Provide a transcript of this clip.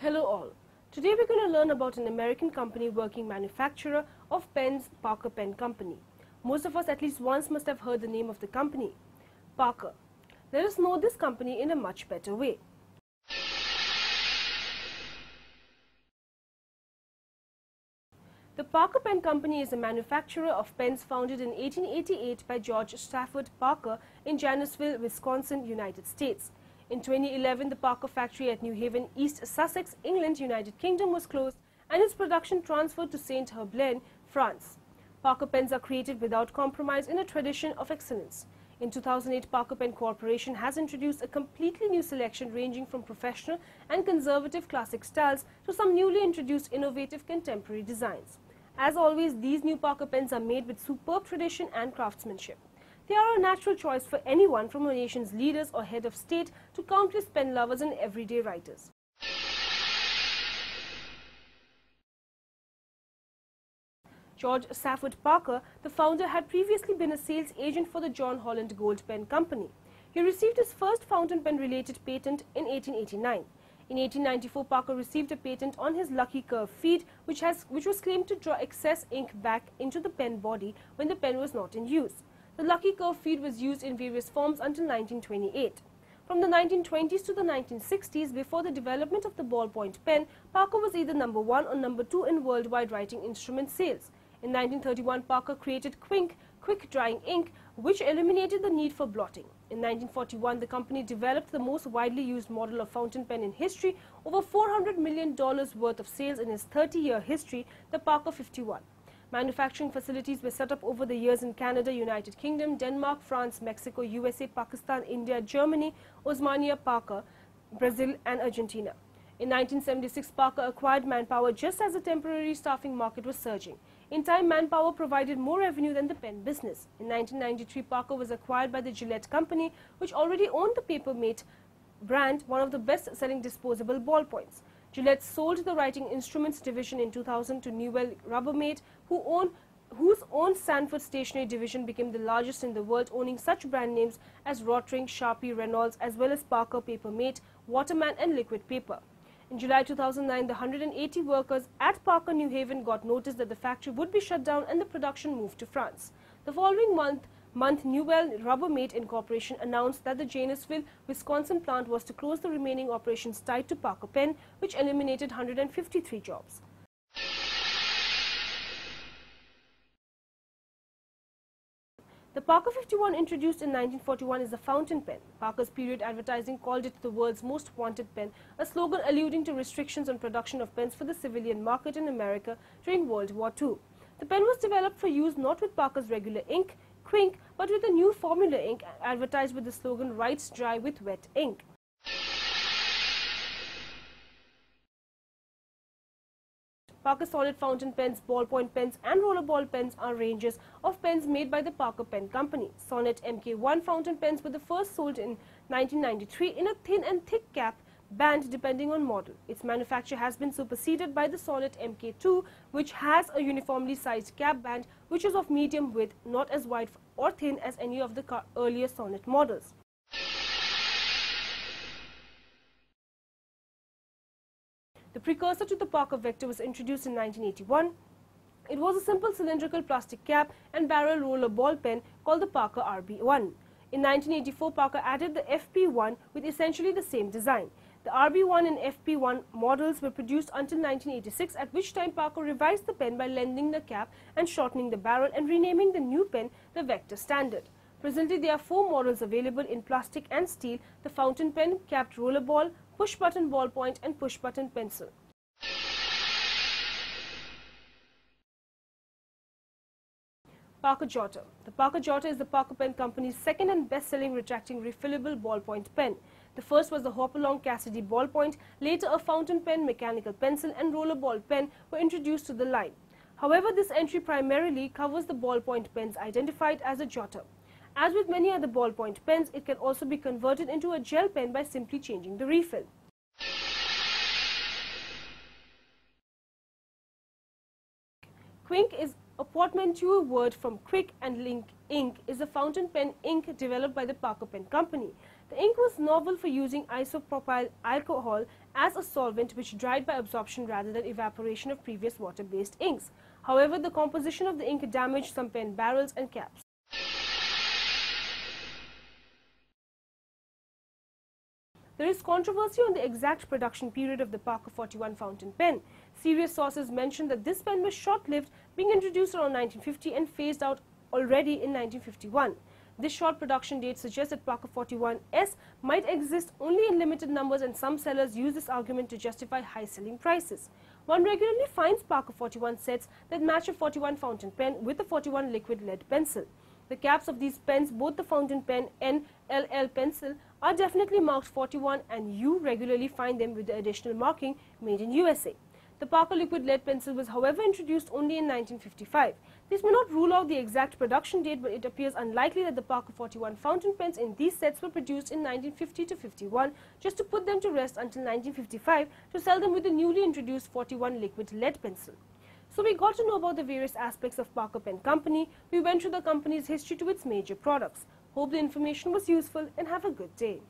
Hello all. Today we're going to learn about an American company working manufacturer of pens, Parker Pen Company. Most of us at least once must have heard the name of the company, Parker. Let us know this company in a much better way. The Parker Pen Company is a manufacturer of pens founded in 1888 by George Stafford Parker in Janesville, Wisconsin, United States. In 2011, the Parker factory at New Haven, East Sussex, England, United Kingdom was closed and its production transferred to Saint-Herblain, France. Parker pens are created without compromise in a tradition of excellence. In 2008, Parker Pen Corporation has introduced a completely new selection ranging from professional and conservative classic styles to some newly introduced innovative contemporary designs. As always, these new Parker pens are made with superb tradition and craftsmanship. They are a natural choice for anyone from a nation's leaders or head of state to countless pen lovers and everyday writers. George Stafford Parker, the founder, had previously been a sales agent for the John Holland Gold Pen Company. He received his first fountain pen related patent in 1889. In 1894, Parker received a patent on his Lucky Curve feed, which was claimed to draw excess ink back into the pen body when the pen was not in use. The Lucky Curve feed was used in various forms until 1928. From the 1920s to the 1960s, before the development of the ballpoint pen, Parker was either number 1 or number 2 in worldwide writing instrument sales. In 1931, Parker created QUINK, quick drying ink, which eliminated the need for blotting. In 1941, the company developed the most widely used model of fountain pen in history, over $400 million worth of sales in its 30-year history, the Parker 51. Manufacturing facilities were set up over the years in Canada, United Kingdom, Denmark, France, Mexico, USA, Pakistan, India, Germany, Osmania, Parker, Brazil and Argentina. In 1976, Parker acquired Manpower just as the temporary staffing market was surging. In time, Manpower provided more revenue than the pen business. In 1993, Parker was acquired by the Gillette Company, which already owned the Papermate brand, one of the best-selling disposable ballpoints. Gillette sold the writing instruments division in 2000 to Newell Rubbermaid, whose own Sanford stationery division became the largest in the world, owning such brand names as Rotring, Sharpie, Reynolds, as well as Parker, Papermate, Waterman and Liquid Paper. In July 2009, the 180 workers at Parker New Haven got notice that the factory would be shut down and the production moved to France. The following month, Newell Rubbermaid Incorporation announced that the Janesville, Wisconsin plant was to close the remaining operations tied to Parker Pen, which eliminated 153 jobs. The Parker 51, introduced in 1941, is a fountain pen. Parker's period advertising called it the world's most wanted pen, a slogan alluding to restrictions on production of pens for the civilian market in America during World War II. The pen was developed for use not with Parker's regular ink, QUINK, but with a new formula ink advertised with the slogan "Writes dry with wet ink." Parker solid fountain pens, ballpoint pens and rollerball pens are ranges of pens made by the Parker Pen Company. SONNET MK1 fountain pens were the first sold in 1993 in a thin and thick cap band depending on model. Its manufacture has been superseded by the SONNET MK2, which has a uniformly sized cap band which is of medium width, not as wide or thin as any of the earlier SONNET models. The precursor to the Parker Vector was introduced in 1981. It was a simple cylindrical plastic cap and barrel roller ball pen called the Parker RB1. In 1984, Parker added the FP1 with essentially the same design. The RB1 and FP1 models were produced until 1986, at which time Parker revised the pen by lengthening the cap and shortening the barrel and renaming the new pen the Vector Standard. Presently, there are 4 models available in plastic and steel: the fountain pen, capped rollerball, push-button ballpoint and push-button pencil. Parker Jotter. The Parker Jotter is the Parker Pen Company's second and best-selling retracting refillable ballpoint pen. The first was the Hopalong Cassidy ballpoint. Later, a fountain pen, mechanical pencil and rollerball pen were introduced to the line. However, this entry primarily covers the ballpoint pens identified as a Jotter. As with many other ballpoint pens, it can also be converted into a gel pen by simply changing the refill. QUINK is a portmanteau word from quick and ink is a fountain pen ink developed by the Parker Pen Company. The ink was novel for using isopropyl alcohol as a solvent which dried by absorption rather than evaporation of previous water-based inks. However, the composition of the ink damaged some pen barrels and caps. There is controversy on the exact production period of the Parker 41 fountain pen. Serious sources mention that this pen was short-lived, being introduced around 1950 and phased out already in 1951. This short production date suggests that Parker 41S might exist only in limited numbers, and some sellers use this argument to justify high selling prices. One regularly finds Parker 41 sets that match a 41 fountain pen with a 41 liquid lead pencil. The caps of these pens, both the fountain pen and LL pencil, are definitely marked 41, and you regularly find them with the additional marking made in USA. The Parker liquid lead pencil was however introduced only in 1955. This may not rule out the exact production date, but it appears unlikely that the Parker 41 fountain pens in these sets were produced in 1950 to 51 just to put them to rest until 1955 to sell them with the newly introduced 41 liquid lead pencil. So we got to know about the various aspects of Parker Pen Company. We went through the company's history to its major products. Hope the information was useful, and have a good day.